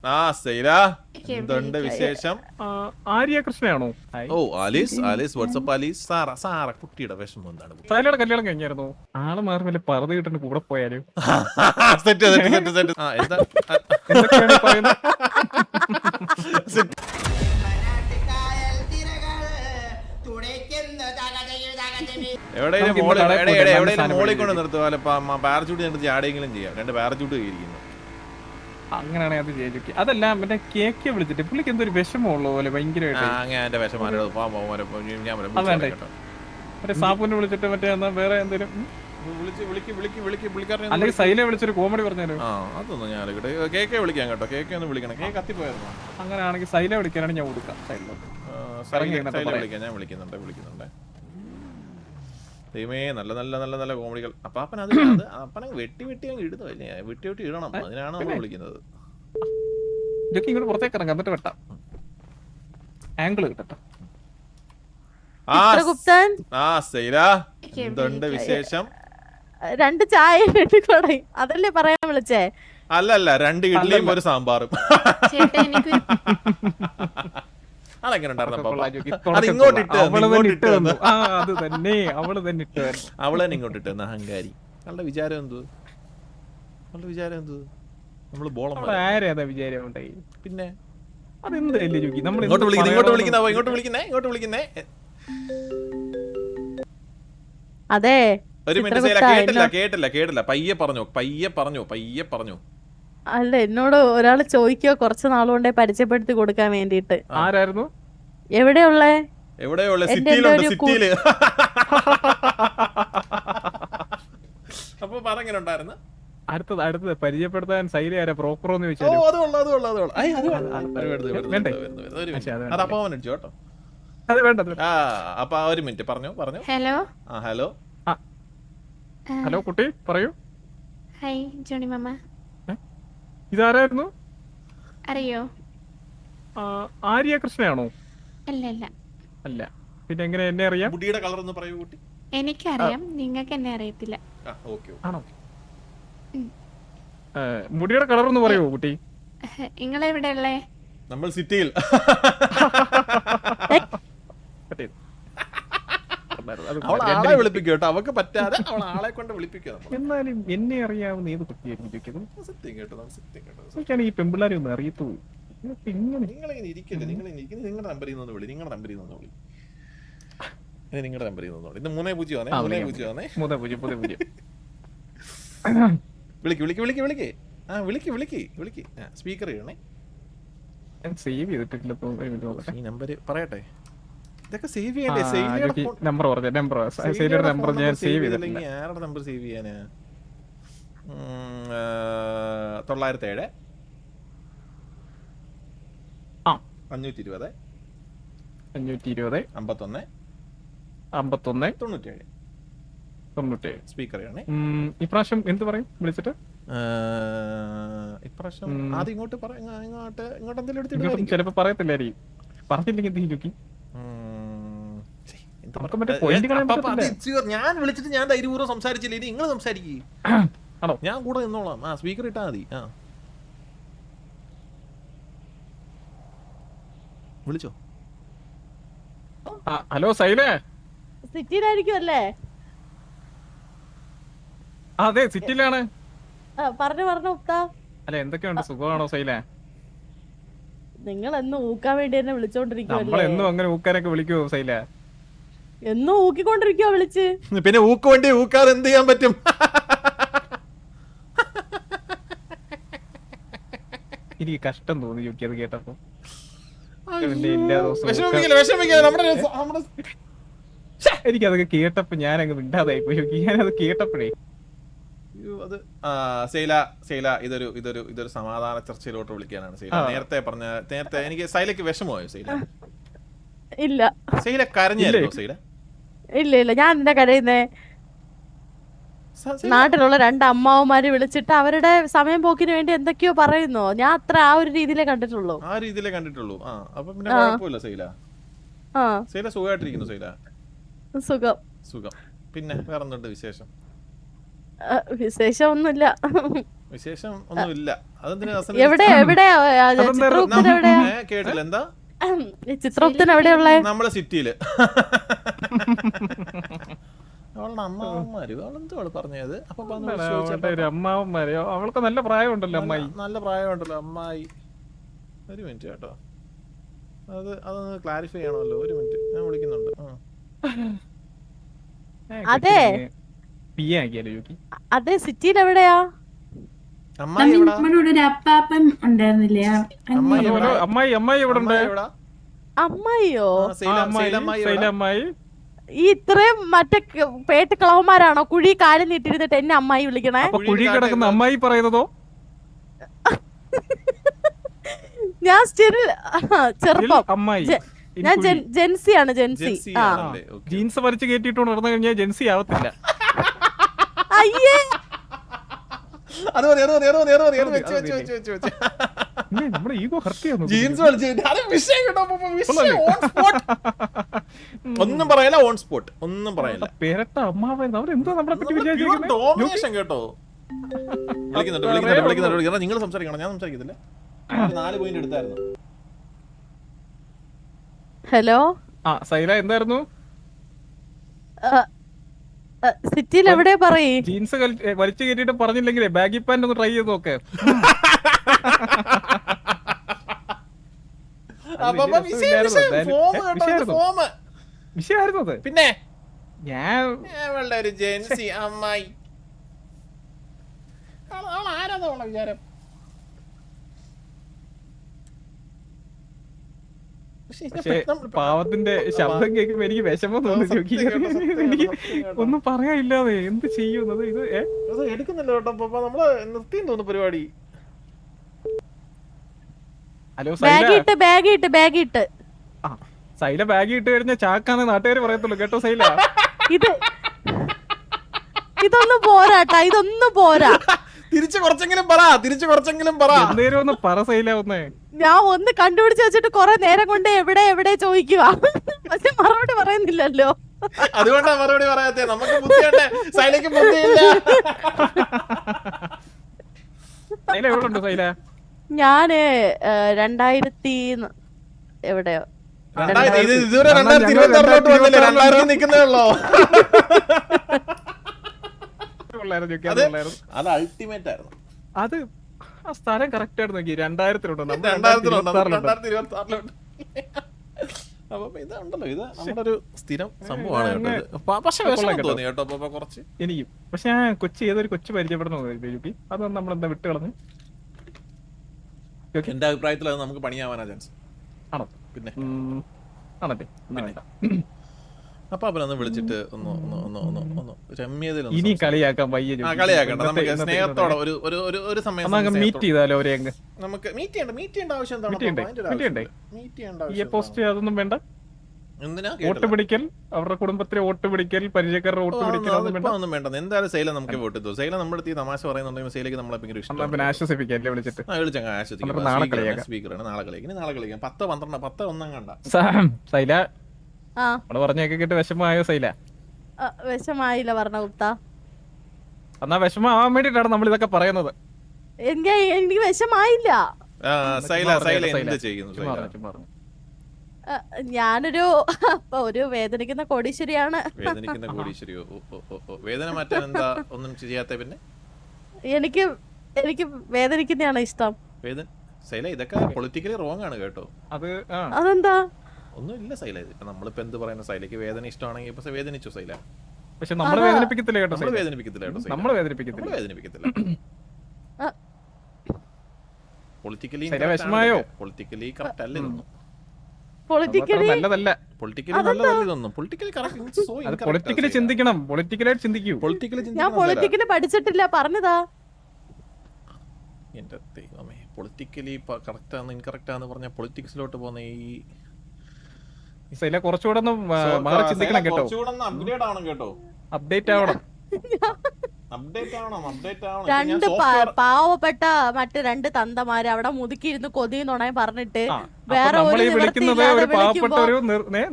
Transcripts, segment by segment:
സൈല എന്തുണ്ട് വിശേഷം? ആര്യ കൃഷ്ണയാണോ? ഓ Alice WhatsApp Alice Sara കുട്ടിയുടെ വിഷമം എന്താണ്? സൈലയുടെ കല്യാണം കഴിഞ്ഞായിരുന്നു. ആള് മാറി വല്ല പറത് കിട്ടുന്ന കൂടെ പോയാലും എന്തൊക്കെയാണ് പറയുന്നത്? എവിടെയും മോളിൽ കൊണ്ട് നിർത്തുക, പാരച്ചൂട്ട് നിർത്തി ആടെങ്കിലും ചെയ്യാം. 2 പാരച്ചൂട്ട് കയറിയിരിക്കുന്നു. അങ്ങനെയാണെങ്കിൽ അത് ചെയ്തു. അതല്ല മറ്റേ കേക്ക് വിളിച്ചിട്ട് പുള്ളിക്ക് എന്തൊരു വിഷമമുള്ള പോലെ ഭയങ്കരമായിട്ട് മറ്റേ സാപ്പുവിനെ വിളിച്ചിട്ട് മറ്റേ വേറെ എന്തെങ്കിലും അല്ലെങ്കിൽ സൈലെ വിളിച്ചൊരു കോമഡി പറഞ്ഞാലോ? അതൊന്നും ഞാൻ കേക്കെ വിളിക്കാം കേട്ടോ. കേക്കെ ഒന്ന് വിളിക്കണം. കേക്ക് കത്തിപ്പോയായിരുന്നു. അങ്ങനെയാണെങ്കിൽ സൈലെ വിളിക്കാനാണ് ഞാൻ കൊടുക്കാം. ഞാൻ വിളിക്കുന്നുണ്ട്. ദൈവമേ, നല്ല നല്ല നല്ല നല്ല കോമഡികൾ. അപ്പാപ്പൻ അപ്പനെ വെട്ടി അങ്ങ് ഇടുന്നു. വെട്ടി ഇടണം. അതിനാണ് നമ്മൾ വിളിക്കുന്നത്. ഇതൊക്കെ ഇങ്ങോട്ട് പുറത്തേക്ക് ഇറങ്ങാം, എന്നിട്ട് വെട്ടാം. ആംഗിൾ കിട്ടട്ടെ. എന്തുണ്ട് വിശേഷം? 2 ചായ അതല്ലേ പറയാൻ വിളിച്ചേ? അല്ലല്ല, 2 ഇഡ്ഡലിയും 1 സാമ്പാറും. അതെങ്ങനെ അവളെ ഇങ്ങോട്ടിട്ട് അഹങ്കാരി. അവളുടെ വിചാരം എന്തു? നമ്മള് ബോളം വിചാരം ഉണ്ടായി. പിന്നെ ഇങ്ങോട്ട് വിളിക്കുന്നേ. അതെ, ഒരു മിനിറ്റ്. കേട്ടില്ല. പയ്യെ പറഞ്ഞു. അല്ല, എന്നോട് ഒരാള് ചോദിക്കോ കുറച്ച് നാളുകൊണ്ടേ പരിചയപ്പെടുത്തി കൊടുക്കാൻ വേണ്ടിട്ട്. ആരായിരുന്നു? എവിടെയുള്ളേ? സിറ്റിയില്. അപ്പൊ പറഞ്ഞെങ്ങനെ ഉണ്ടായിരുന്നു? അടുത്തത് പരിചയപ്പെടുത്താൻ സൈല ആരാ ബ്രോക്കറോ എന്ന് ചോദിച്ചാൽ അത് വേണ്ട. അപ്പൊ ഒരു മിനിറ്റ് പറഞ്ഞു. ഹലോ കുട്ടി, പറയൂ. ഹായ് ജോണി മാമ. ഇതാരായിരുന്നു? അറിയോ? ആര്യ കൃഷ്ണയാണോ? അല്ല. പിന്നെ എങ്ങനെ എന്നെ അറിയാം? മുടിയുടെ കളർ ഒന്ന് പറയൂ കുട്ടി. എനിക്കറിയാം, നിങ്ങൾക്ക് എന്നെ അറിയത്തില്ല. ആണോ? മുടിയുടെ കളർ ഒന്ന് പറയൂ കുട്ടി. നിങ്ങളെവിടെയുള്ളേ? നമ്മൾ സിറ്റിയിൽ. ആളെ വിളിപ്പിക്കും കേട്ടോ. അവക്ക് പറ്റാതെ അവൾ ആളെ കൊണ്ട് വിളിപ്പിക്കും. എന്നാലും എന്നെ അറിയാവുന്ന ഏത് കുട്ടിയായിരിക്കും? സത്യം കേട്ടോ. എനിക്കാണ് ഈ പെമ്പിള്ളാരെ ഒന്നും അറിയത്തുള്ളൂ. നിങ്ങളിങ്ങനെ ഇരിക്കല്ലേ, നിങ്ങളുടെ നമ്പറിൽ നിന്ന് വിളി. നിങ്ങളുടെ നമ്പറിൽ നിന്ന് വിളി. ഇത് 3-0 വിളിക്ക്. സ്പീക്കർ ചെയ്യണേ. സേവ് ചെയ്തിട്ടില്ല. ഈ നമ്പർ പറയട്ടെ. ഇതൊക്കെ സേവ് ചെയ്യണ്ടേ? നമ്പർ ഞാൻ സേവ് ചെയ്തിട്ടില്ല. ആരുടെ നമ്പർ സേവ് ചെയ്യാനാ? 907 520 51 97 സ്പീക്കർ ചെയ്യണേ. ഇപ്രാവശ്യം എന്ത് പറയും വിളിച്ചിട്ട്? ഇപ്രാവശ്യം ആദ്യം ഇങ്ങോട്ട് എന്തെങ്കിലും എടുത്തിട്ട് ചിലപ്പോ പറയത്തില്ലായിരിക്കും. പറഞ്ഞില്ലെങ്കിൽ എന്തെങ്കിലും ഞാൻ വിളിച്ചിട്ട് ഞാൻ ധൈര്യപൂർവ്വം സംസാരിച്ചില്ല. ഇനി നിങ്ങൾ സംസാരിക്കേ. ഞാൻ കൂടെ നിന്നോളാം. സ്പീക്കർ ഇട്ടാ മതി. വിളിച്ചോ? ഹലോ സൈലേ, സിറ്റിയിലായിരിക്കും അല്ലേ? അതെ, സിറ്റിയിലാണ്. പറഞ്ഞു ഉക്ത. അല്ല, എന്തൊക്കെയുണ്ട്? സുഖമാണോ സൈലേ? നിങ്ങൾ എന്നും ഊക്കാൻ വേണ്ടി എന്നെ വിളിച്ചോണ്ടിരിക്കുവല്ലേ? നമ്മളെന്നും അങ്ങനെ ഊക്കാനൊക്കെ വിളിക്കുവോ സൈലേ? എന്നും ഊക്കിക്കൊണ്ടിരിക്കുവോ വിളിച്ച്? പിന്നെ ഊക്ക് വേണ്ടി ഊക്കാതെ എന്ത് ചെയ്യാൻ പറ്റും? എനിക്ക് കഷ്ടം തോന്നി യോക്കി അത് കേട്ടപ്പോ. എനിക്കതൊക്കെ കേട്ടപ്പോ ഞാനങ്ങ് മിണ്ടാതായി പോയി. ഞാനത് കേട്ടപ്പോഴേ ഇതൊരു സമാധാന ചർച്ചയിലോട്ട് വിളിക്കാനാണ് സൈല. നേരത്തെ എനിക്ക് സൈലക്ക് വിഷമമായോ സൈല? ഇല്ല. സൈല കരഞ്ഞായിരുന്നോ സൈല? ഇല്ല, ഞാൻ എന്താ കരയുന്നേ? നാട്ടിലുള്ള 2 അമ്മാവന്മാര് വിളിച്ചിട്ട് അവരുടെ സമയം പോക്കിന് വേണ്ടി എന്തൊക്കെയോ പറയുന്നു. ഞാൻ ആ ഒരു രീതിയിലേ കണ്ടിട്ടുള്ളൂ. അപ്പൊ പിന്നെ കുഴപ്പമില്ല സൈല. സൈല സുഖമായിട്ടിരിക്കുന്നു സൈല? സുഖം. പിന്നെ വേറെന്തുണ്ട് വിശേഷം? വിശേഷം ഒന്നുമില്ല. വിശേഷം ഒന്നും ഇല്ല. അതെന്തിനാ എവിടെ എവിടെയാ ചിത്രഗുപ്തൻ എവിടെയാ? കേട്ടില്ല എന്താ? ചിത്രഗുപ്തൻ എവിടെയുള്ളേ? നമ്മളെ സിറ്റിയില്. അവളുടെ അമ്മാവന്മാര് അവളെന്തോ അവള് പറഞ്ഞത്. അപ്പൊ അമ്മാവന്മാരെയോ? അവൾക്ക് നല്ല പ്രായമുണ്ടല്ലോ അമ്മായി. നല്ല പ്രായമുണ്ടല്ലോ അമ്മായി. ഒരു മിനിറ്റ് കേട്ടോ, അതൊന്ന് ക്ലാരിഫൈ ചെയ്യണമല്ലോ. ഒരു മിനിറ്റ്, ഞാൻ വിളിക്കുന്നുണ്ട്. അതെ അതെ, സിറ്റിയിൽ എവിടെയാ? അമ്മായി എവിടാ? ഒരു അപ്പാപ്പൻ ഉണ്ടായിരുന്നില്ലേ? അമ്മായി ഇവിടെ ഉണ്ട്. അമ്മായിയോ? അമ്മായി ഈ ഇത്രയും മറ്റേ പേട്ട് കളവന്മാരാണോ കുഴി കാലം നീട്ടിരുന്നിട്ട് എന്നെ അമ്മായി വിളിക്കണേ? കുഴി കിടക്കുന്ന അമ്മായി പറയുന്നതോ? ഞാൻ സ്റ്റിൽ ചെറുപ്പം അമ്മായി. ഞാൻ ജെൻസിയാണ്. ജെൻസി. ജീൻസ് വലിച്ചു കയറ്റിട്ട് നടന്നു കഴിഞ്ഞാൽ ജെൻസി ആവത്തില്ല. അയ്യേ, നമ്മുടെ ഈഗോ ഹർട്ട് ചെയ്യുന്നു. ജീൻസ് ഒന്നും പറയല, ഓൺ സ്പോട്ട് ഒന്നും പറയല. പേരട്ട അമ്മാവൻ അവരെന്തോ നമ്മളെ പറ്റി വിചാരിച്ചിരിക്കുന്നത്. ഡോമിനേഷൻ കേട്ടോ. വിളിക്കുന്നുണ്ട്. നിങ്ങൾ സംസാരിക്കണം, ഞാൻ സംസാരിക്കത്തില്ല. 4 പോയിന്റ് എടുത്തായിരുന്നു. ഹലോ സൈല എന്തായിരുന്നു? സിറ്റിയിൽ എവിടെ പറയേ? ജീൻസ് വലിച്ചു കയറ്റിട്ട് പറഞ്ഞില്ലെങ്കിലേ ബാഗി പാന്റ് ഒന്ന് ട്രൈ ചെയ്ത് നോക്ക്. വിഷയമായിരുന്നു അത്. പിന്നെ ഞാൻ ഒരു ജെൻസി അമ്മായി ആരാധന വിചാരം. പാവത്തിന്റെ ശബ്ദം കേൾക്കുമ്പോ എനിക്ക് വിഷമം തോന്നി. എനിക്ക് ഒന്നും പറയാനില്ലാതെ എന്ത് ചെയ്യുന്നത്. ഇത് എടുക്കുന്നില്ല കേട്ടോ, നമ്മള് നിർത്തിയും തോന്നുന്നു പരിപാടി. ഹലോ ബാഗ് ഇട്ട് സൈല ബാഗ് ഇട്ട് കഴിഞ്ഞ ചാക്കാന്ന് നാട്ടുകാര് പറയത്തുള്ളൂ കേട്ടോ സൈല. ഇതൊന്നും പോരാട്ടാ, ഇതൊന്നും പോരാ. തിരിച്ചു കുറച്ചെങ്കിലും പറ. എന്തേലും ഒന്ന് പറ സൈല. ഞാൻ ഒന്ന് കണ്ടുപിടിച്ച് വെച്ചിട്ട് കൊറേ നേരം കൊണ്ട് എവിടെ ചോദിക്കുക, പക്ഷെ മറുപടി പറയുന്നില്ലല്ലോ. അതുകൊണ്ടാ മറുപടി പറയാത്തെ. നമുക്ക് ബുദ്ധിയുണ്ട്, സൈലയ്ക്ക് ബുദ്ധിയില്ല. സൈല എവിടെ ഉണ്ട് സൈല? ഞാന് 2000 എവിടെയോ. ഇതുവരെ 2026 വന്നില്ലേ? 2000 നിക്കുന്നേ ഉള്ളോ? അത് അൾട്ടിമേറ്റ് ആയിരുന്നു. അത് ആ സ്ഥലം കറക്റ്റ് ആയിരുന്നു. 2000 അപ്പൊ ഇതുണ്ടല്ലോ, ഇത് നമ്മുടെ ഒരു സ്ഥിരം സംഭവമാണ് കേട്ടോ. പക്ഷെ വിഷമം തോന്നി കേട്ടോ കുറച്ച് എനിക്കും. പക്ഷെ ഞാൻ ഏതൊരു കൊച്ചു പരിചയപ്പെടുന്നു. അതൊന്നും നമ്മളെന്താ വിട്ട് കളഞ്ഞു. എന്റെ അഭിപ്രായത്തിൽ അത് നമുക്ക് പണിയാവാനാ ചാൻസ്. ആണോ? പിന്നെ ആണല്ലേ. അപ്പൊ അവനൊന്ന് വിളിച്ചിട്ട് ഒന്ന് രമ്യതയിൽ ഇനി കളിയാക്കാൻ കളിയാക്കണ്ട. നമുക്ക് സ്നേഹത്തോടെ ഒരു സമയം മീറ്റ് ചെയ്താലോ? നമുക്ക് മീറ്റ് ചെയ്യേണ്ട ആവശ്യം എന്താണ്? പോസ്റ്റ് അതൊന്നും വേണ്ട. എന്തിനാ വോട്ട് പിടിക്കൽ, അവരുടെ കുടുംബത്തിലെ വോട്ട് പിടിക്കൽ, പരിചയക്കാരുടെ വോട്ട് പിടിക്കൽ ഒന്നും വേണ്ട. എന്തായാലും സൈല നമുക്ക് വോട്ട് ചെയ്തു. സൈല നമ്മുടെ അടുത്ത് തമാശ പറയുന്നുണ്ടെങ്കിൽ സൈലക്ക് നമ്മളെ ഭയങ്കര ഇഷ്ടം. ആശ്വസിപ്പിക്കല്ലേ വിളിച്ചിട്ട്. സ്പീക്കറാണ്. നാളെ കളിക്കാം. 10-12 ഒന്നും കണ്ട സൈല പറഞ്ഞൊക്കെ കേട്ട് വിഷമമായോ സൈല? വിഷമായില്ല പറഞ്ഞ ഗുപ്ത. എന്നാ വിഷമാവാൻ വേണ്ടിട്ടാണ് നമ്മൾ ഇതൊക്കെ പറയുന്നത്. എനിക്ക് വിഷമായില്ല. ഞാനൊരു വേദനിക്കുന്ന കോടീശ്വരിയാണ്. വേദന മാറ്റാൻ എന്താ ഒന്നും ചെയ്യാത്ത? പിന്നെ എനിക്ക് വേദനിക്കുന്നതാണ് ഇഷ്ടം. സൈല ഇതൊക്കെ പൊളിറ്റിക്കലി റോങ് ആണ് കേട്ടോ. അതെന്താ? ഒന്നുമില്ല സൈല. നമ്മളിപ്പോ എന്ത് പറയുന്ന, സൈലക്ക് വേദന ഇഷ്ടമാണെങ്കിൽ ഇപ്പൊ വേദനിച്ചു സൈല. പക്ഷെ നമ്മളെ വേദനിപ്പിക്കത്തില്ല കേട്ടോ. വേദനിപ്പിക്കത്തില്ല. പൊളിറ്റിക്കലി കറക്റ്റ് അല്ല ഇതൊന്നും. പൊളിറ്റിക്കലി ചിന്തിക്കണം. പൊളിറ്റിക്കലായിട്ട് ചിന്തിക്കൂ. ഞാൻ പൊളിറ്റിക്കലി പഠിച്ചിട്ടില്ല, പറഞ്ഞതാ. എന്റെ ദൈവമേ, പൊളിറ്റിക്കലി കറക്റ്റ് ആണ് ഇൻകറക്റ്റ് ആണെന്ന് പറഞ്ഞ പൊളിറ്റിക്സിലോട്ട് പോകുന്ന ഈ കുറച്ചുകൂടെ ഒന്ന് മാറി ചിന്തിക്കണം കേട്ടോ. അപ്ഡേറ്റ് ആവണം കേട്ടോ. അപ്ഡേറ്റ് ആവണം. അപ്ഡേറ്റ് ആവണം. രണ്ട് പാവപ്പെട്ട മറ്റു രണ്ട് തന്തമാര് അവിടെ മുതുക്കിയിരുന്ന് കൊതിയുന്നുണേ പറഞ്ഞിട്ട് വേറെ നമ്മൾ ഒരു ഈ വിളിക്കുന്നത് നിവൃത്തിയില്ലാതെ ഒരു പാവപ്പെട്ട വിളിക്കുമ്പോ ഒരു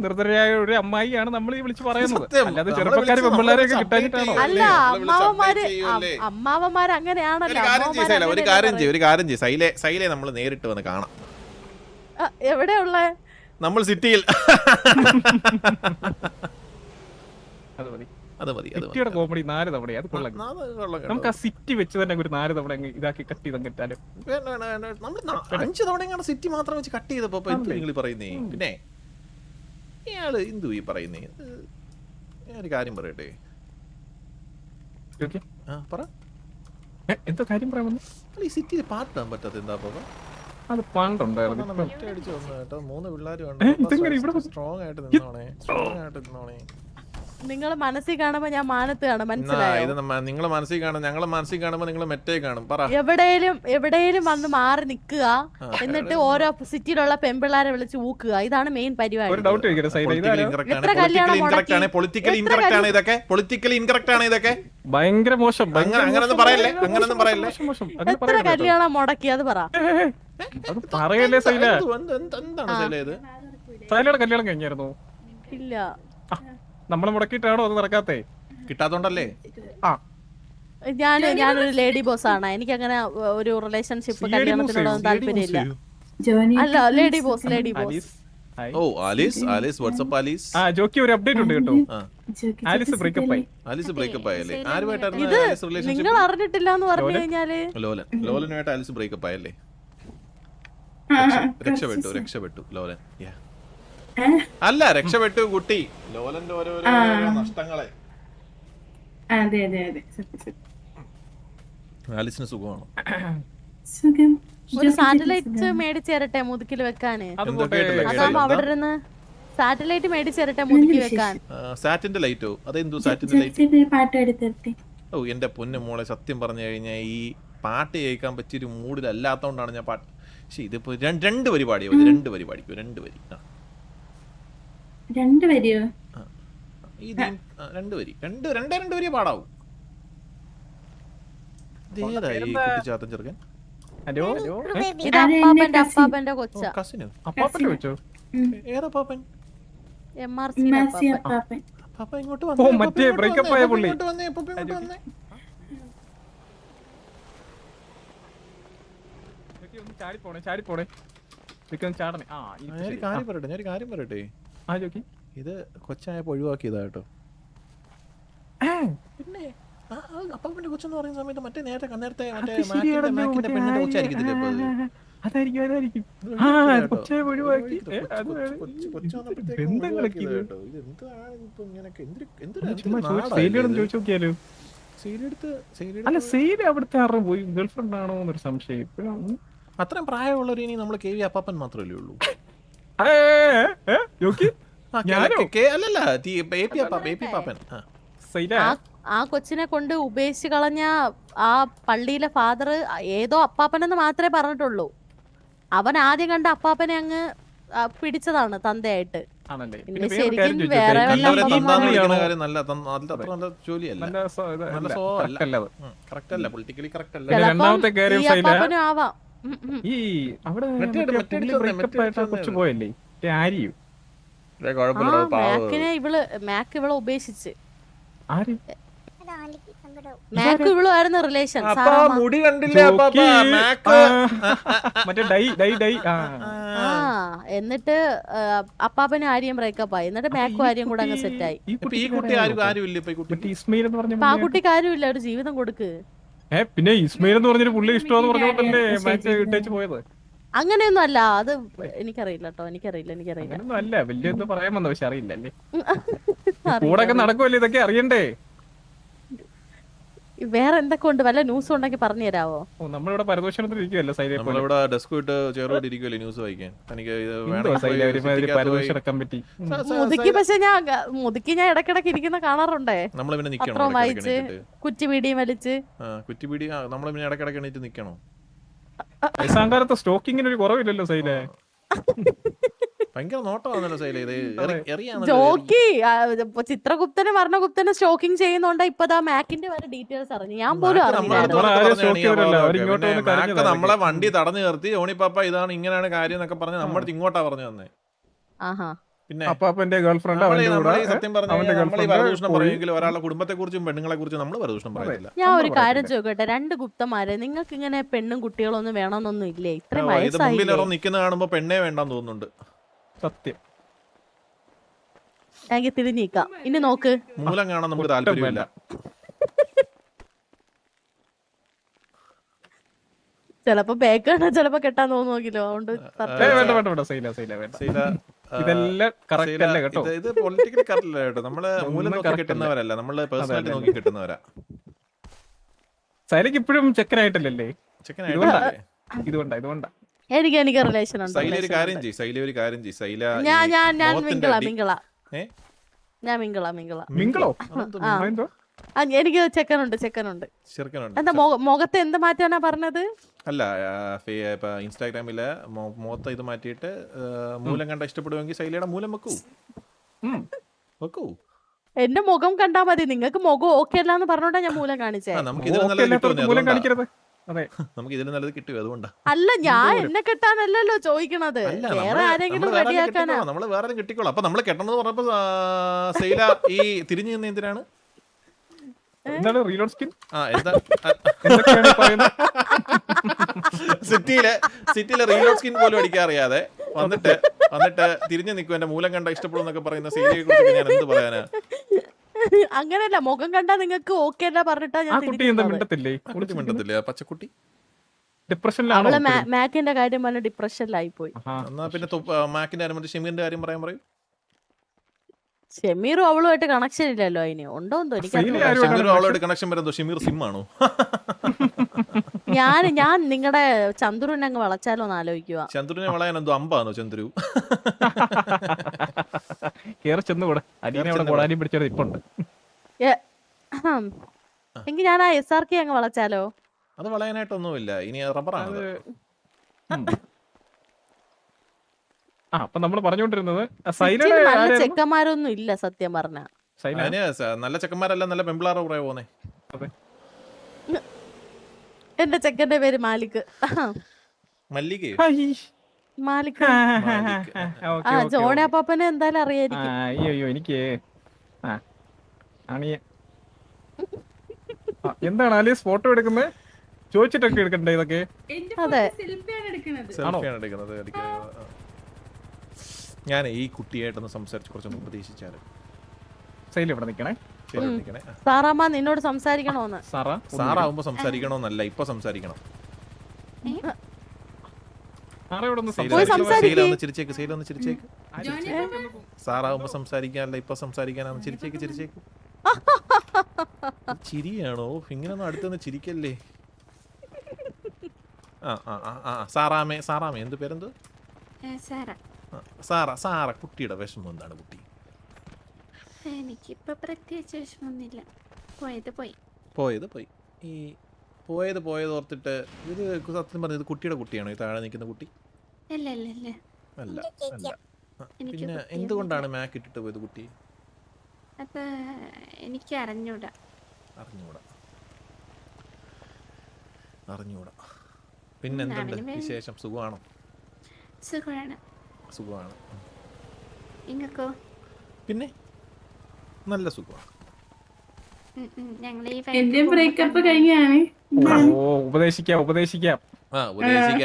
നിർദ്ദരായ ഒരു അമ്മായിയാണ് നമ്മൾ ഈ വിളിച്ച് പറയുന്നത്. സത്യം. അല്ലാതെ നമ്മളെ ചെറുപ്പക്കാര് വിളിച്ച് പെമ്പിള്ളേരെയൊക്കെ നമ്മളെ കിട്ടാഞ്ഞിട്ടാണോ? update അല്ല നമ്മളെ വിളിച്ച് അമ്മാവന്മാര് update ചെയ്യൂലേ? അമ്മാവന്മാര് അങ്ങനെയാണല്ലോ. ഒരു കാര്യം ചെയ്യ് സൈലെ നമ്മൾ നേരിട്ട് വന്ന് കാണാം. എവിടെയുള്ള നമ്മൾ സിറ്റിയിൽ. അത് മതി. സിറ്റിയുടെ കോമഡി 4 തവണ അത് കൊള്ളാം. നമുക്ക് ആ സിറ്റി വെച്ച് തന്നെ ഒരു 4 തവണ ഇതാക്കി കട്ട് ചെയ്ത് കിട്ടാനും. നമ്മൾ 5 തവണ സിറ്റി മാത്രം വെച്ച് കട്ട് ചെയ്തപ്പോ നിങ്ങൾ പറയുന്നേ. പിന്നെ ഇയാള് എന്തു ഈ പറയുന്നേ? ഞാനൊരു കാര്യം പറയട്ടെ. പറ. എന്തോ കാര്യം പറയാൻ വന്നു. ഈ സിറ്റിയിൽ പാട്ട് ഇടാൻ പറ്റാത്ത എന്താ? അത് പണ്ടുണ്ടായിരുന്നു. 3 പിള്ളേരും സ്ട്രോങ് ആയിട്ട് നിന്നോണേ. നിങ്ങൾ മനസ്സിൽ കാണുമ്പോ ഞാൻ മാനത്ത് കാണും. മനസ്സിലായോ? നിങ്ങളെ മനസ്സിൽ കാണും, ഞങ്ങളെ മനസ്സിൽ കാണുമ്പോ നിങ്ങൾ മെറ്റേ കാണും. പറ. എവിടെയും വന്ന് മാറി നിക്കുക, എന്നിട്ട് ഓരോ സിറ്റിയിലുള്ള പെമ്പിള്ളാരെ വിളിച്ച് ഊക്കുക. ഇതാണ് മെയിൻ പരിപാടി. ഭയങ്കര മോശം. അങ്ങനൊന്നും പറയല്ലേ. എത്ര കല്യാണം മുടക്കി അത് പറ. അത് പറയല്ലേ സൈല. എന്താണ് സൈലത്? സൈലയുടെ കല്യാണം കഴിഞ്ഞായിരുന്നു? ഇല്ല. നമ്മളെ മുടക്കിയിട്ടാണോ അത് നടക്കാത്തേ? കിട്ടാത്തോണ്ടല്ലേ? ഞാനൊരു ലേഡി ബോസ് ആണ്. എനിക്ക് അങ്ങനെ ഒരു റിലേഷൻഷിപ്പ് കല്യാണത്തിനോടൊന്നും താല്പര്യമില്ല. അല്ല, ലേഡി ബോസ്. ഓ ആലിസ് വാട്സ്ആപ്പ് ആലിസ്. ജോക്കി ഒരു അപ്ഡേറ്റ് ഉണ്ട് കേട്ടോ. ആലിസ് ബ്രേക്കപ്പ് ആയി. ആയല്ലേ? ആരുമായിട്ടായിരുന്നു റിലേഷൻഷിപ്പ്? നിങ്ങൾ അറിഞ്ഞിട്ടില്ല എന്ന് പറഞ്ഞു കഴിഞ്ഞാല് ലോലനുമായിട്ട് ആലിസ് ബ്രേക്കപ്പ് ആയല്ലേ? രക്ഷപ്പെട്ടു ലോലൻ. അല്ല, രക്ഷപ്പെട്ടു കുട്ടി. ലോലന്റെ ഓരോരോ നഷ്ടങ്ങളെ. ആലിസിന് സുഖമാണോ? ഒരു സാറ്റലൈറ്റ് മേടിച്ചു തരട്ടെ മുതുക്കിൽ വെക്കാന്. അതാവുമ്പോ അവിടെ ഇരുന്ന് സാറ്റലൈറ്റ് മേടിച്ചു തരട്ടെ മുതുക്കി വെക്കാൻ. സാറ്റിന്റെ ലൈറ്റോ? അതെന്തോ സാറ്റിന്റെ ലൈറ്റ്? ഓ എന്റെ പൊന്നു മോളെ, സത്യം പറഞ്ഞു കഴിഞ്ഞാൽ ഈ പാട്ട് കേൾക്കാൻ പറ്റിയൊരു മൂഡിലല്ലാത്തോണ്ടാണ് ഞാൻ പാട്ട്. പക്ഷെ ഇതിപ്പോ 2 വരി പാടിയോ? 2 വരി പാടിക്കോ. 2 വരി. 2 വരിയോ? 2 വരി. 2 വരി പാടാവൂ. കുട്ടിച്ചാത്തൻ ചെറുക്കൻ. ഇത് അപ്പാപ്പന്റെ കൊച്ച. കസിനോ? അപ്പാപ്പന്റെ വെച്ചോ? ഏതപ്പാപ്പൻ? MRC അപ്പാപ്പൻ. പാപ്പ ഇങ്ങോട്ട് ഓ മറ്റേ ബ്രേക്കപ്പ് ആയ പുള്ളി. ചാടിപ്പോണേ. ഞാനൊരു കാര്യം പറയട്ടെ. ഇത് കൊച്ചായപ്പോ ഒഴിവാക്കിയതാ കേട്ടോ. പിന്നെ അപ്പാപ്പന്റെ കൊച്ചെന്ന് പറയുന്ന സമയത്ത് മറ്റേ നേരത്തെ പെണ്ണിന്റെ കൊച്ചായിരിക്കത്തില്ലേ? അവിടുത്തെ ആരും പോയി ഗേൾഫ്രണ്ട് ആണോ എന്നൊരു സംശയം. അത്രയും പ്രായമുള്ളവർ ഇനി നമ്മള് KV അപ്പാപ്പൻ മാത്രമല്ലേ ഉള്ളൂ. അല്ലല്ല, പാപ്പൻ. ആ കൊച്ചിനെ കൊണ്ട് ഉപേക്ഷിച്ച് കളഞ്ഞ ആ പള്ളിയിലെ ഫാദർ ഏതോ അപ്പാപ്പനെന്ന് മാത്രമേ പറഞ്ഞിട്ടുള്ളൂ. അവൻ ആദ്യം കണ്ട അപ്പാപ്പനെ അങ്ങ് പിടിച്ചതാണ് തന്തയായിട്ട്. ശരിക്കും വേറെ അപ്പാപ്പനും ആവാം. മാക്ക് ഇവളെ ഉപേക്ഷിച്ച്. മാക്ക് ഇവളുമായിരുന്നു റിലേഷൻ. മുടി കണ്ടില്ലേ? എന്നിട്ട് അപ്പാപ്പനും ആര്യം ബ്രേക്കപ്പ് ആയി. എന്നിട്ട് മാക്കും ആര്യം കൂടെ അങ്ങ് സെറ്റ് ആയി. ആ കുട്ടിക്ക് ആരുമില്ല, ഒരു ജീവിതം കൊടുക്ക്. പിന്നെ ഇസ്മയിൽ എന്ന് പറഞ്ഞൊരു പുള്ളി ഇഷ്ടമെന്ന് പറഞ്ഞോണ്ടല്ലേ ഇട്ടേച്ച് പോയത്. അങ്ങനെയൊന്നും അല്ല. അത് എനിക്കറിയില്ല കേട്ടോ. എനിക്കറിയില്ല. അല്ല വലിയ എന്തോ പറയാൻ വന്ന, പക്ഷെ അറിയില്ലല്ലേ. കൂടെ ഒക്കെ നടക്കുമല്ലേ, ഇതൊക്കെ അറിയണ്ടേ. വേറെ എന്തൊക്കെ ഉണ്ട്? വല്ല ന്യൂസ് ഉണ്ടെങ്കിൽ പറഞ്ഞു തരാവോ? നമ്മളിവിടെ പരദോഷണത്തിൽ ഇരിക്കുവല്ലോ. നമ്മളിവിടെ ഡെസ്ക് വിട്ട് ചെറുതായിട്ട് ഇരിക്കുവല്ലേ ന്യൂസ് വായിക്കാൻ. മുതുക്കി പക്ഷെ ഞാൻ ഇടക്കിടക്ക് ഇരിക്കുന്ന കാണാറുണ്ടേ. പത്രം വായിച്ച് കുറ്റിബീഡിയും വലിച്ച്. കുറ്റിബീഡി നമ്മള് പിന്നെ ഇടക്കിടക്ക് എണീറ്റ് നിക്കണോ? വയസ്സാങ്കാലത്ത് സ്റ്റോക്കിങ്ങിന് ഒരു കുറവില്ലല്ലോ സൈലേ. ഭയങ്കര നോട്ടമാണല്ലോ സൈല ഇത് എറിയാണല്ലോ ജോക്കി ചിത്രഗുപ്തനും വർണ്ണഗുപ്തനും സ്റ്റോക്കിംഗ് ചെയ്യുന്നോണ്ടാ ഇപ്പതാ മാക്കിന്റെ വരെ ഡീറ്റെയിൽസ് അറിഞ്ഞു. ഞാൻ പോലും അറിഞ്ഞില്ല. നമ്മളെ വണ്ടി തടഞ്ഞു നിർത്തി ഓണിപ്പാപ്പ ഇതാണ് ഇങ്ങനെയാണ് കാര്യം എന്നൊക്കെ പറഞ്ഞ് നമ്മുടെ ഇങ്ങോട്ടാ പറഞ്ഞു തന്നെ. ആഹാ. പിന്നെ അപ്പാപ്പന്റെ ഗേൾഫ്രണ്ട് സത്യം പറഞ്ഞാൽ പറയുമെങ്കിൽ ഒരാളുടെ കുടുംബത്തെ കുറിച്ചും പെണ്ണുങ്ങളെ കുറിച്ചും നമ്മൾ പരദൂഷണം പറയത്തില്ല. ഞാൻ ഒരു കാര്യം ചോദിക്കട്ടെ, 2 ഗുപ്തന്മാരെ നിങ്ങൾക്ക് ഇങ്ങനെ പെണ്ണും കുട്ടികളൊന്നും വേണമെന്നൊന്നും ഇല്ലേ? ഇത്രയും ഇത് മുമ്പിൽ നിൽക്കുന്ന കാണുമ്പോ പെണ്ണേ വേണ്ടാന്ന് തോന്നുന്നുണ്ട്. സത്യം. എനിക്ക് തിരിഞ്ഞിക്കാം. ഇനി നോക്ക്, മൂലം കാണാൻ നമുക്ക് താല്പര്യമില്ല. ചെലപ്പോ ബേക്കാണ്, ചെലപ്പോ കെട്ടാൻ തോന്നുമെങ്കിലോ. അതുകൊണ്ട് ഇത് പൊളിറ്റിക്കലി കറക്റ്റ് അല്ല കേട്ടോ. നമ്മള് മൂലം നോക്കി കിട്ടുന്നവരല്ല, നമ്മള് പേഴ്സണാലിറ്റി നോക്കി കിട്ടുന്നവരാ. സൈലക്ക് ഇപ്പോഴും ചെക്കനായിട്ടല്ലേ? ചെക്കനായിട്ടല്ലേ? ഇതുകൊണ്ടാ എനിക്ക് റിലേഷൻ ഉണ്ട്. സൈല ഒരു കാര്യം ചെയ്യ്, സൈല ഒരു കാര്യം ചെയ്യ്. സൈല ഞാൻ മിങ്കിള. മിങ്കിളോ? എനിക്ക് ചെക്കനുണ്ട്. എന്താ മുഖത്ത് എന്ത് മാറ്റാനാ പറഞ്ഞത്? അല്ല, ഇപ്പൊ ഇൻസ്റ്റാഗ്രാമില് മുഖത്ത് ഇത് മാറ്റിയിട്ട് മൂലം കണ്ട ഇഷ്ടപ്പെടുമെങ്കിൽ ശൈലിയുടെ മൂലം വെക്കൂ. എന്റെ മുഖം കണ്ടാ മതി, നിങ്ങൾക്ക് മുഖം ഓക്കെ അല്ലാന്ന് പറഞ്ഞോണ്ടാ ഞാൻ മൂലം കാണിച്ചേ. നമുക്ക് ഇതിൽ നല്ലത് കിട്ടുമോ? അതുകൊണ്ടാ. അല്ല, ഞാൻ എന്നെ കെട്ടാനല്ലല്ലോ ചോദിക്കണത്, വേറെ ആരെങ്കിലും റെഡിയാക്കാനാ. നമ്മള് വേറെ കിട്ടിക്കോളാം. അപ്പൊ നമ്മള് കെട്ടണമെന്ന് പറഞ്ഞപ്പോ ശൈല ഈ തിരിഞ്ഞു നിന്ന് എന്തിനാണ്? സിറ്റിയിലെ റീലോഡ് സ്കിൻ പോലും അടിക്കാൻ അറിയാതെ വന്നിട്ട് തിരിഞ്ഞു നിൽക്കും എന്റെ മൂലം കണ്ട ഇഷ്ടപ്പെടും എന്നൊക്കെ പറയുന്ന സീരിയെ കുറിച്ച് ഞാൻ എന്ത് പറയാനാ? അങ്ങനെയല്ല, മുഖം കണ്ടാ നിങ്ങൾക്ക് ഓക്കെ അല്ല പറഞ്ഞിട്ടാ ഞാൻ മിണ്ടത്തില്ലേ പച്ചക്കുട്ടി? അവള് മാക്കിന്റെ കാര്യം പറഞ്ഞ ഡിപ്രഷനിലായി പോയി. എന്നാ പിന്നെ മാക്കിന്റെ കാര്യം പറഞ്ഞ ഷെമീറിന്റെ കാര്യം പറയും. ഷെമീറും അവളുമായിട്ട് കണക്ഷൻ ഇല്ലല്ലോ. അതിന് ഉണ്ടോന്നോ എനിക്ക് അവളുമായിട്ട് കണക്ഷൻ വരുന്നോ? ഷെമീർ സിം ആണോ? ഞാൻ നിങ്ങളുടെ ചന്ദ്രുവിനെ അങ്ങ് വളച്ചാലോ എന്ന് ആലോചിക്കുക. ചന്ദ്രുവിനെ വളയാൻ എന്തോ അമ്പാണോ ചന്ദ്രു? എങ്കിൽ ഞാൻ ആ SRK അങ്ങ് വളച്ചാലോ? അത് വളയാനായിട്ടൊന്നുമില്ല, ഇനി റബ്ബറാണ്. അപ്പൊ നമ്മൾ പറഞ്ഞോണ്ടിരുന്നത് നല്ല ചെക്കന്മാരൊന്നും ഇല്ല സത്യം പറഞ്ഞ. നല്ല ചെക്കന്മാരല്ല, നല്ല പെമ്പിളാറ പറയാ പോന്നെ. എന്റെ ചെക്കന്റെ പേര് മാലിക്. മാലിക്. ജോണാപ്പാപ്പനെ എന്തായാലും അറിയായിരിക്കും. അയ്യോ എനിക്ക് എന്താണ് ആലീസ് ഫോട്ടോ എടുക്കുന്നത്? ചോദിച്ചിട്ടൊക്കെ എടുക്കണ്ടേ ഇതൊക്കെ? അതെ, ഞാൻ ഈ കുട്ടിയായിട്ടൊന്ന് സംസാരിച്ച് കുറച്ചൊന്ന് ഉപദേശിച്ചാല്. ഇവിടെ നിക്കണേ. സാറാമ്മ നിന്നോട് സംസാരിക്കണോന്ന്. സാറാവുമ്പോ സംസാരിക്കണോന്നല്ല, ഇപ്പൊ സംസാരിക്കണം. ചിരിച്ചേക്ക്. സാറാവുമ്പോ സംസാരിക്കാനല്ല, ഇപ്പൊ സംസാരിക്കാനാണ്. ചിരിച്ചേക്ക്. ചിരിയാണോ? ഇങ്ങനൊന്നും അടുത്തൊന്ന് ചിരിക്കല്ലേ. സാറാമേ എന്ത് പേരെന്ത്? സാറ കുട്ടിയുടെ വിഷമം എന്താണ് കുട്ടി? എനിക്കിപ്പോ പ്രത്യേകിച്ച് വിഷമമൊന്നുമില്ല. പോയത് പോയി. ഈ പോയത് ഓർത്തിട്ട് ഇത് സത്യം പറഞ്ഞത് കുട്ടിയുടെ കുട്ടിയാണോ? ഈ താഴെ നിൽക്കുന്ന കുട്ടി? അല്ല. പിന്നെ എന്തുകൊണ്ടാണ് മാക്ക് ഇട്ടിട്ട് പോയത് കുട്ടി? അത് എനിക്ക് അറിഞ്ഞൂടാ. പിന്നെന്തുണ്ട് വിശേഷം? സുഖമാണോ? സുഖമാണ്. നിങ്ങൾക്കോ? പിന്നെ നല്ല സുഖമാണ്. ബ്രേക്കപ്പ് കഴിഞ്ഞാണ്. ഉപദേശിക്കാം. ഉപദേശിക്കാൻ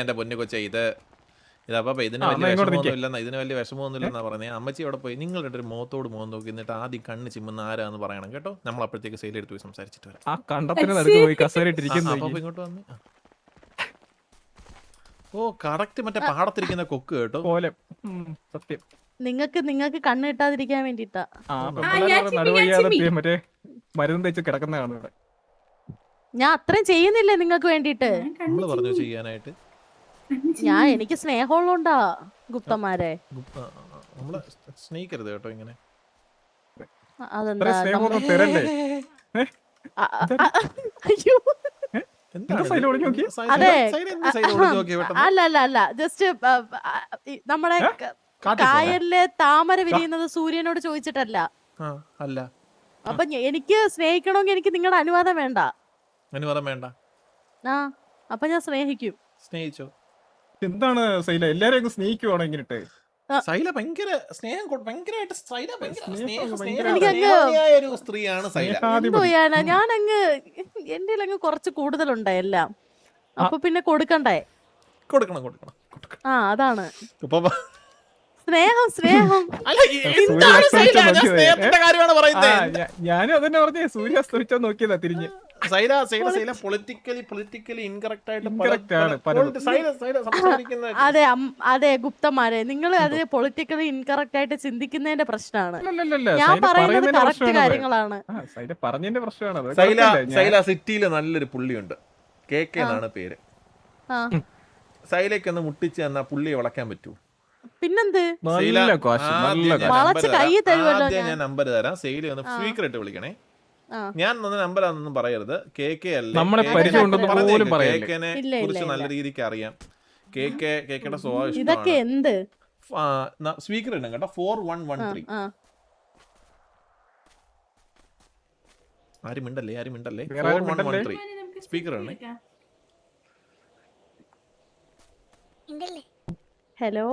എന്റെ പൊന്നു കൊച്ചേ. ഇതപ്പ ഇതിന് വലിയ വിഷമമൊന്നുമില്ലെന്നാ പറഞ്ഞത്. അമ്മച്ചി അവിടെ പോയി നിങ്ങൾ ഒരു മുഖത്തോട് മുഖം നോക്കി എന്നിട്ട് ആദ്യം കണ്ണ് ചിമ്മുന്ന ആരാന്ന് പറയണം കേട്ടോ. നമ്മൾ അപ്പോഴത്തേക്ക് സൈഡിൽ എടുത്ത് പോയി സംസാരിച്ചിട്ട് വരാം. ഇങ്ങോട്ട് വന്ന്. ഓ കറക്റ്റ് മറ്റേ പാടത്തിരിക്കുന്ന കൊക്ക് കേട്ടോ. സത്യം. നിങ്ങക്ക് കണ്ണ് കിട്ടാതിരിക്കാൻ വേണ്ടിട്ടാ. മറ്റേ മരുന്ന് തേച്ച് കിടക്കുന്നതാണ് ഇവിടെ. ഞാൻ അത്രയും ചെയ്യുന്നില്ലേ നിങ്ങൾക്ക് വേണ്ടിട്ട്? പറഞ്ഞു ചെയ്യാനായിട്ട്. എനിക്ക് സ്നേഹമുള്ളോണ്ടാ ഗുപ്തന്മാരെ. നമ്മളെ സ്നേഹിക്കരുത് കേട്ടോ ഇങ്ങനെ. അതെന്താ? അയ്യോ അല്ല ജസ്റ്റ് നമ്മളെ കായലിലെ താമര വിരിയുന്നത് സൂര്യനോട് ചോദിച്ചിട്ടല്ല. ആ അല്ല, അപ്പൊ എനിക്ക് സ്നേഹിക്കണമെങ്കിൽ എനിക്ക് നിങ്ങളുടെ അനുവാദം വേണ്ട. അനുവാദം വേണ്ട. ആ അപ്പൊ ഞാൻ സ്നേഹിക്കും. സ്നേഹിച്ചോ? എന്താണ് സൈല എല്ലാരും അങ്ങ് സ്നേഹിക്കുവാണോ ഇങ്ങനെട്ട്? സൈല ഭയങ്കര സ്നേഹം ഭയങ്കരമായിട്ട് സൈല എനിക്കങ്ങ് ഒരു സ്ത്രീയാണ് സൈല. എന്തോ ചെയ്യാനാ, ഞാനങ്ങ് എന്റെ അങ്ങ് കുറച്ച് കൂടുതലുണ്ട് എല്ലാം. അപ്പൊ പിന്നെ കൊടുക്കണ്ടേ? കൊടുക്കണം. ആ അതാണ് ഇപ്പൊ സ്നേഹം. സ്നേഹം അല്ല, എന്താണ് സൈല? ഞാൻ സ്നേഹത്തിന്റെ കാര്യമാണ് പറയുന്നത്. ഞാനും അതന്നെ പറഞ്ഞേ, സൂര്യാസ്തമിച്ചോ നോക്കിയതാ തിരിഞ്ഞ്. സൈല പൊളിറ്റിക്കലി ഇൻകറക്റ്റ് ആയിട്ട് Incorrect ആണ് പലതും. സൈല സംസാരിക്കുന്ന അതെ അതെ ഗുപ്തന്മാരെ, നിങ്ങൾ അത് പൊളിറ്റിക്കലി ഇൻകറക്റ്റ് ആയിട്ട് ചിന്തിക്കുന്നതിന്റെ പ്രശ്നമാണ്. അല്ലല്ലല്ല, ഞാൻ സൈല പറയുന്നത് പറയുന്നതിന്റെ കറക്റ്റ് പ്രശ്നമാണത്. കാര്യങ്ങളാണ്. സൈല പറഞ്ഞതിന്റെ പ്രശ്നമാണത്. സൈല സിറ്റിയില് നല്ലൊരു പുള്ളിയുണ്ട്, KK എന്നാണ് പേര്. ആ സൈലയ്ക്കൊന്ന് മുട്ടിച്ച് തന്നാ പുള്ളിയെ വളയ്ക്കാൻ പറ്റൂ? പിന്നെന്ത്? നല്ല കാശ്, നല്ല കാശ്. വളച്ച് കയ്യിൽ തരുമല്ലോ ആദ്യം ഞാൻ നമ്പർ തരാം. സെയില് ഒന്ന് സ്പീക്കർ വിളിക്കണേ. ആ. ഞാൻ നമ്പർ ആണെന്നൊന്നും പറയരുത്. KK അല്ലേ, നമ്മളെ പരിചയം ഉണ്ടെന്ന് പോലും പറയല്ലേ. KK-നെ ഇല്ല, കുറിച്ച് ഇല്ല. നല്ല രീതിക്ക് അറിയാം. KKയുടെ സ്വഭാവം ഇതൊക്കെ ഇഷ്ടമാണ്. എന്ത്? സ്പീക്കർ ഇടും കേട്ടോ. 4113. ആ ആരും മിണ്ടല്ലേ. വേറെ ആരും മിണ്ടല്ലേ? 4113 സ്പീക്കർ ആണ്. ഹലോ,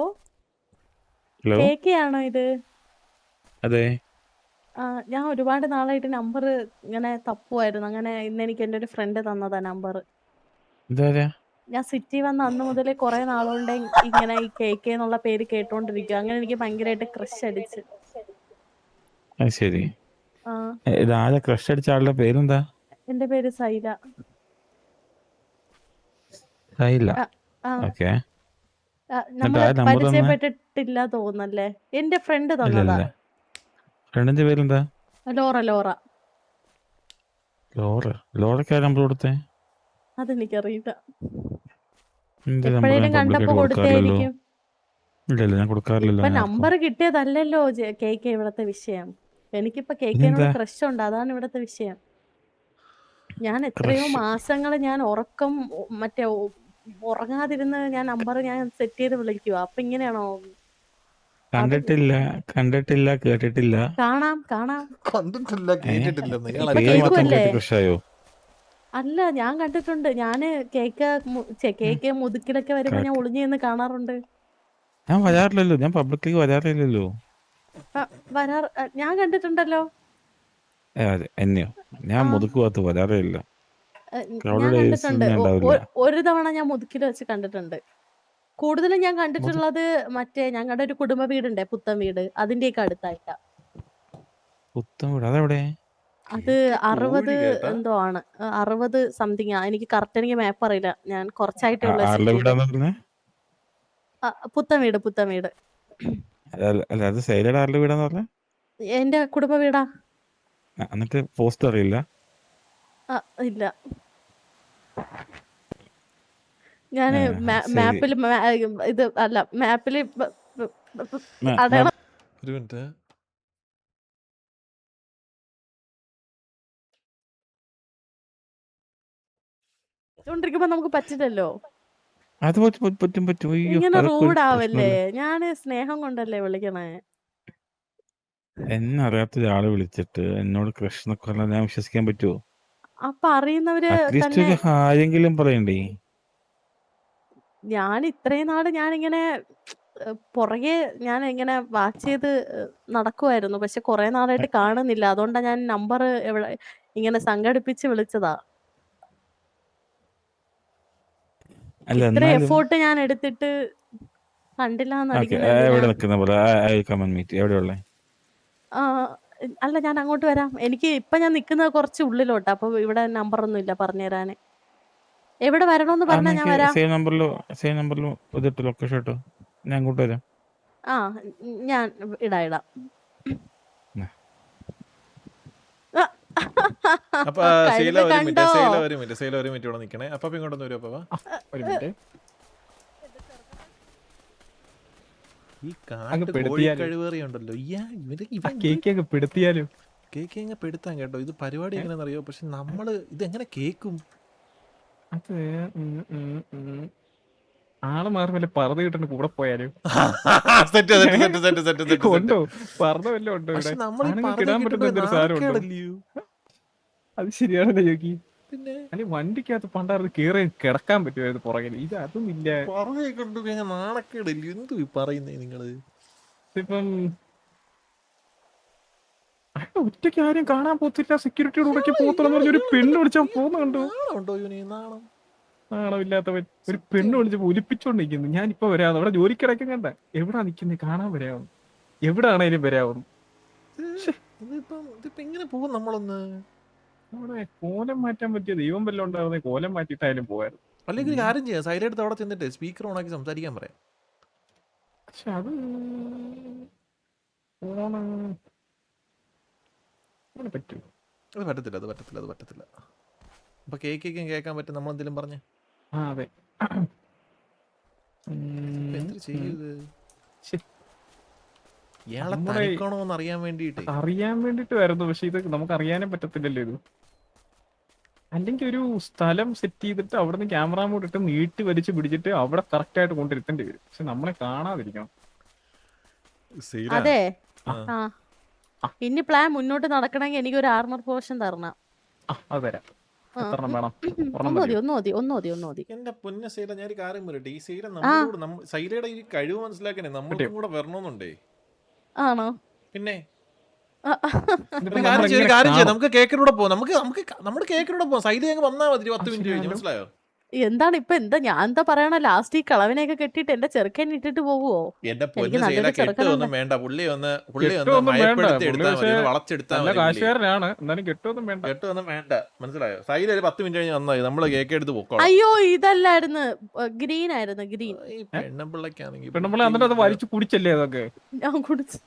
ഹലോ, KK ആണോ ഇത്? അതെ. ആ ഞാൻ ഒരുപാട് നാളായിട്ട് നമ്പർ ഇങ്ങനെ തപ്പുമായിരുന്നു. അങ്ങനെ ഇന്ന് എനിക്ക് എൻ്റെ ഒരു ഫ്രണ്ട് തന്നതാ നമ്പർ. ഇതാരാ? ഞാൻ സിറ്റി വന്ന അന്ന് മുതലേ കുറെ നാളുകൊണ്ട് ഇങ്ങനെ ഈ KK എന്നുള്ള പേര് കേട്ടോണ്ടിരിക്കും. അങ്ങനെ എനിക്ക് ഭയങ്കരമായിട്ട് ക്രഷ് അടിച്ച്. അത് ശരി. ആ ഇതാരാ ക്രഷ് അടിച്ച ആളുടെ പേരെന്താ? എന്റെ പേര് സൈല. ഇല്ല. ആ, ആ, ഓക്കെ. നമ്മള് ആ number പരിചയപ്പെട്ടിട്ടില്ല തോന്നല്ലേ? എന്റെ ഫ്രണ്ട് തന്നതാ. ഇല്ല. ഫ്രണ്ടിന്റെ പേരെന്താ? ലോറ. ലോറയ്ക്ക് ആ നമ്പർ കൊടുത്തേ? അതെനിക്കറിയില്ല. എന്റെ നമ്പർ എപ്പോഴേലും ഞാൻ കണ്ടപ്പോ പബ്ലിക്കായിട്ട് കൊടുക്കാറില്ലല്ലോ. കൊടുത്തായിരിക്കും. ഇല്ല ഞാൻ കൊടുക്കാറില്ലല്ലോ. ഇപ്പൊ ഞാൻ നമ്പർ കിട്ടിയതല്ലല്ലോ KK ഇവിടത്തെ വിഷയം. എനിക്കിപ്പൊ KKനോട് പിന്നെന്താ? ക്രഷ് ഉണ്ട്, അതാണ് ഇവിടത്തെ വിഷയം. ഞാൻ എത്രയോ Crush. മാസങ്ങൾ ഞാൻ മറ്റേ ഉറങ്ങാതിരുന്ന് ഞാൻ നമ്പർ ഞാൻ സെറ്റ് ചെയ്ത് വിളിക്കുക. അപ്പൊ ഇങ്ങനെയാണോ? കണ്ടിട്ടില്ല കേട്ടിട്ടില്ല. കാണാം. കണ്ടിട്ടില്ല, കേട്ടിട്ടില്ലെന്ന് ഇയാൾ പേര് മാത്രം കേൾക്കുമല്ലേ? കേട്ട് ക്രഷായോ? അല്ല, ഞാൻ കണ്ടിട്ടുണ്ട്. ഞാന് KK മുതുക്കിലൊക്കെ വരുമ്പോ ഞാൻ ഒളിഞ്ഞു നിന്ന് കാണാറുണ്ട്. ഞാൻ വരാറില്ലല്ലോ, ഞാൻ പബ്ലിക്കിലേക്ക് വരാറില്ലല്ലോ. ഞാൻ കണ്ടിട്ടുണ്ടല്ലോ. അതെ, എന്നെയോ? ഞാൻ ആ. മുതുക്ക് ഭാഗത്ത് വരാറേ ഇല്ല. ഞാൻ Crowded കണ്ടിട്ടുണ്ട്. areas ഉണ്ടാവില്ല. ഒരു തവണ ഞാൻ മുതുക്കിൽ വെച്ച് കണ്ടിട്ടുണ്ട്. കൂടുതലും ഞാൻ കണ്ടിട്ടുള്ളത് മറ്റേ ഞങ്ങളുടെ ഒരു കുടുംബ വീടുണ്ടേ, പുത്തൻ വീട്, അതിന്റെയൊക്കെ അടുത്തായിട്ടാ. പുത്തൻ വീട് അതെവിടെ? അത് 60 എന്തോ ആണ്. 60 സംതിങ് ആ. എനിക്ക് കറക്റ്റ് എനിക്ക് മാപ്പ് അറിയില്ല. ഞാൻ കുറച്ചായിട്ടേ ഉള്ളൂ ആരുടെ സിറ്റിയില്. വീടാന്ന് പറഞ്ഞേ? പുത്തൻ വീട്. അല്ല അത് സൈലയുടെ ആരുടെ വീടാന്ന് പറഞ്ഞേ? എന്റെ കുടുംബ വീടാ. എന്നിട്ട് പോസ്റ്റ് അറിയില്ല? ഇല്ല, ഞാന് ശരി. മാപ്പിൽ ഇത് അല്ല മാപ്പില് മ- അടയാളം ഒരു മിനിറ്റ്. കൊണ്ടിരിക്കുമ്പോ നമുക്ക് പറ്റില്ലല്ലോ. അത് പറ്റും. അയ്യോ, ഇങ്ങനെ അതൊക്കെ ഒരു റൂഡ് ആവല്ലേ. പ്രശ്നമല്ലേ. ഞാന് സ്നേഹം കൊണ്ടല്ലേ വിളിക്കണേ. എന്നെ അറിയാത്ത ഒരാളെ വിളിച്ചിട്ട് എന്നോട് ക്രഷ് എന്നൊക്കെ പറഞ്ഞാൽ ഞാൻ വിശ്വസിക്കാൻ പറ്റുമോ? അപ്പൊ അറിയുന്നവര് അറ്റ്ലീസ്റ്റ് തന്നെ. ഒരു ഹായെങ്കിലും പറയണ്ടേ? ഞാൻ ഇത്രയും നാള് ഞാനിങ്ങനെ പുറകെ ഞാൻ ഇങ്ങനെ വാച്ച് ചെയ്ത് നടക്കുമായിരുന്നു. പക്ഷെ കുറെ നാളായിട്ട് കാണുന്നില്ല. അതുകൊണ്ടാ ഞാൻ നമ്പർ ഇങ്ങനെ സംഘടിപ്പിച്ച് വിളിച്ചതാ. അല്ല ഇത്ര എന്നാലും എഫോർട്ട് ഞാൻ എടുത്തിട്ട് കണ്ടില്ല ഓക്കെ. എന്നടിക്കുന്ന എവിടെ എന്തിനാ? നിൽക്കുന്ന പോലെ കമൻ മീറ്റ് എവിടെയുള്ളേ? ആ, അല്ല ഞാൻ അങ്ങോട്ട് വരാം. എനിക്ക് ഇപ്പൊ ഞാൻ നിക്കുന്നത് കുറച്ച് ഉള്ളിലോട്ടാ. അപ്പൊ ഇവിടെ നമ്പർ ഒന്നും ഇല്ല പറഞ്ഞുതരാന്. എവിടെ വരണോന്ന് പറഞ്ഞാ ഞാൻ വരാം. സെയിം നമ്പറിലും ഇതിട്ട് ലൊക്കേഷൻ ഇട്ടോ, ഞാൻ അങ്ങോട്ട് വരാം. ആ ഞാൻ ഇടാം. അപ്പൊ ശീല കഴിവ് ഒരു മിനിറ്റ്, കണ്ടോ? ശീല ഒരു മിനിറ്റ് ഇവിടെ നിക്കണേ. അപ്പൊ ഇങ്ങോട്ടൊന്ന് വരും. അപ്പൊ ഒരു മിനിറ്റ്. ഈ അങ്ങ് കാട്ട് പെടുത്തിയാലോ? കോഴിക്കഴിവേറി ഉണ്ടല്ലോ, കേക്ക് അങ്ങ് പെടുത്തിയാലും. കേക്ക് എങ്ങനെ പെടുത്താൻ കേട്ടോ. ഇത് പരിപാടി എങ്ങനെയാണെന്ന് അറിയോ? പക്ഷെ നമ്മള് ഇത് എങ്ങനെ കേക്കും? അത് ആള് മാറി വല്ല പറത് കിട്ടുന്ന കൂടെ പോയാലും set set set set set set ഉണ്ടോ പറത വല്ലതും ഉണ്ടോ ഇവിടെ ആണുങ്ങൾക്ക് ഇടാൻ പറ്റുന്ന എന്തൊരു സാധനം ഉണ്ടോ അത് ശരിയാണല്ലോ ചോക്കി പിന്നെ അല്ലെ വണ്ടിക്കകത്ത് പണ്ടായിരുന്നു കേറി കിടക്കാൻ പറ്റുമായിരുന്നു പുറകിൽ ഇത് അതൊന്നും ഇല്ല പറഞ്ഞേ കണ്ടു കഴിഞ്ഞാൽ നാണക്കേടില്ല എന്തു പറയുന്നേ നിങ്ങള് ഇപ്പം ഒറ്റയ്ക്ക് ആരും കാണാൻ പോത്തില്ല സെക്യൂരിറ്റിയുടെ കൂടെ പോത്തണെന്ന് പറഞ്ഞ ഒരു പെണ്ണ് വിളിച്ചാൽ പോകുന്നുണ്ടോ നാണമുണ്ടോ ഇവന് നാണം നാണമില്ലാത്തവൻ ഒരു പെണ്ണ് വിളിച്ചപ്പോ ഒലിപ്പിച്ചോണ്ടിരിക്കുന്നു ഞാനിപ്പോ വരാമെന്ന് അവിടെ ജോലിക്കിടക്കും കണ്ട എവിടാ നിക്കുന്നത് കാണാൻ വരാമെന്ന് എവിടാണേലും വരാമെന്ന് ഇതിപ്പോ എങ്ങനെ പോകും നമ്മളൊന്ന് അവിടെ കോലം മാറ്റാൻ പറ്റിയ ദൈവം വല്ലതും ഉണ്ടായിരുന്നെ കോലം മാറ്റിയിട്ടായാലും പോയായിരുന്നു അല്ലെങ്കിൽ ഒരു കാര്യം ചെയ്യാം സൈലെടുത്ത് അവിടെ ചെന്നിട്ട് സ്പീക്കർ ഓണാക്കി സംസാരിക്കാൻ പറയാം പക്ഷെ അത് ഫോണ് അങ്ങനെ പറ്റുമോ അത് പറ്റത്തില്ല അത് പറ്റത്തില്ല അത് പറ്റത്തില്ല അപ്പൊ കേക്കും കേൾക്കാൻ പറ്റും നമ്മളെന്തെങ്കിലും പറഞ്ഞ് ആ അതെ എന്ത് ചെയ്യത് ശ്ശെ. ഇയാളെ നമ്മുടെ തനിക്കണോന്ന് അറിയാൻ വേണ്ടിട്ട് അറിയാൻ വേണ്ടിട്ട് വരുന്നു പക്ഷെ ഇത് നമുക്ക് അറിയാനേ പറ്റത്തില്ലല്ലോ ഇത് അല്ലെങ്കിൽ ഒരു സ്ഥലം സെറ്റ് ചെയ്തിട്ട് അവിടുന്ന് ക്യാമറ മോഡ് ഇട്ട് നീട്ടി വലിച്ച് പിടിച്ചിട്ട് അവിടെ കറക്റ്റ് ആയിട്ട് കൊണ്ടിരുത്തേണ്ടി വരും പക്ഷെ നമ്മളെ കാണാതിരിക്കണം അതെ ആ. ആ ഇനി പ്ലാൻ മുന്നോട്ട് നടക്കണമെങ്കിൽ എനിക്ക് ഒരു ആർമർ പോർഷൻ തരണം അത് തരാം ആ. എത്രണ്ണം വേണം ഒരെണ്ണം ഒന്ന് മതി മതിയോ? ഒന്ന് മതി ഒന്ന് മതി ഒന്ന് മതി എന്റെ പൊന്ന സൈല ഞാൻ ഒരു കാര്യം പറയട്ടെ ഈ സൈല നമ്മളോട് സൈലയുടെ ഈ കഴിവ് മനസ്സിലാക്കണേ നമ്മൾക്കും കൂടെ വരണമെന്നുണ്ടേ ആണോ പിന്നെ ആ, ഇതിപ്പോ ഒരു കാര്യം നമ്മളെങ്ങനെ ചെയ്യാം, ഒരു കാര്യം ചെയ്യാം കാണും? നമുക്ക് കേക്കിലൂടെ പോവാം നമുക്ക് നമ്മുടെ കേക്കിലൂടെ പോവാം സൈല ഞങ്ങൾ വന്നാ മതി 10 മിനിറ്റ് കഴിഞ്ഞ് മനസ്സിലായോ എന്താണ് ഇപ്പൊ എന്താ ഞാൻ എന്താ പറയണ ലാസ്റ്റ് ഈ കളവിനെയൊക്കെ കെട്ടിട്ട് എന്റെ ചെറുക്കൻ ഇട്ടിട്ട് പോവുമോ എന്റെ എനിക്ക് പൊന്ന സൈല നല്ലൊരു കെട്ടൊന്നും ചെറുക്കനുണ്ട്. വേണ്ട പുള്ളി ഒന്ന് കെട്ടൊന്നും വേണ്ട. മയപ്പെടുത്തി പുള്ളി എടുത്താൽ മതി പക്ഷേ ഒന്ന് വളച്ചെടുത്താൽ നല്ല മതി പുള്ളിയെ. കാശുകാരനാണ് എന്നാലും കെട്ടൊന്നും വേണ്ട കെട്ടൊന്നും വേണ്ട മനസ്സിലായോ സൈല ഒരു 10 മിനിറ്റ് കഴിഞ്ഞ് വന്നാൽ നമ്മള് കേക്ക് എടുത്ത് പൊക്കോളാം അയ്യോ ഇതല്ലായിരുന്നു ഗ്രീൻ ആയിരുന്നു ഗ്രീൻ ഈ പെണ്ണുപിള്ളക്കാണെങ്കിൽ പെണ്ണുമ്പളെ എന്നിട്ട് അത് വലിച്ചു കുടിച്ചല്ലേ അതൊക്കെ ഞാൻ കുടിച്ചു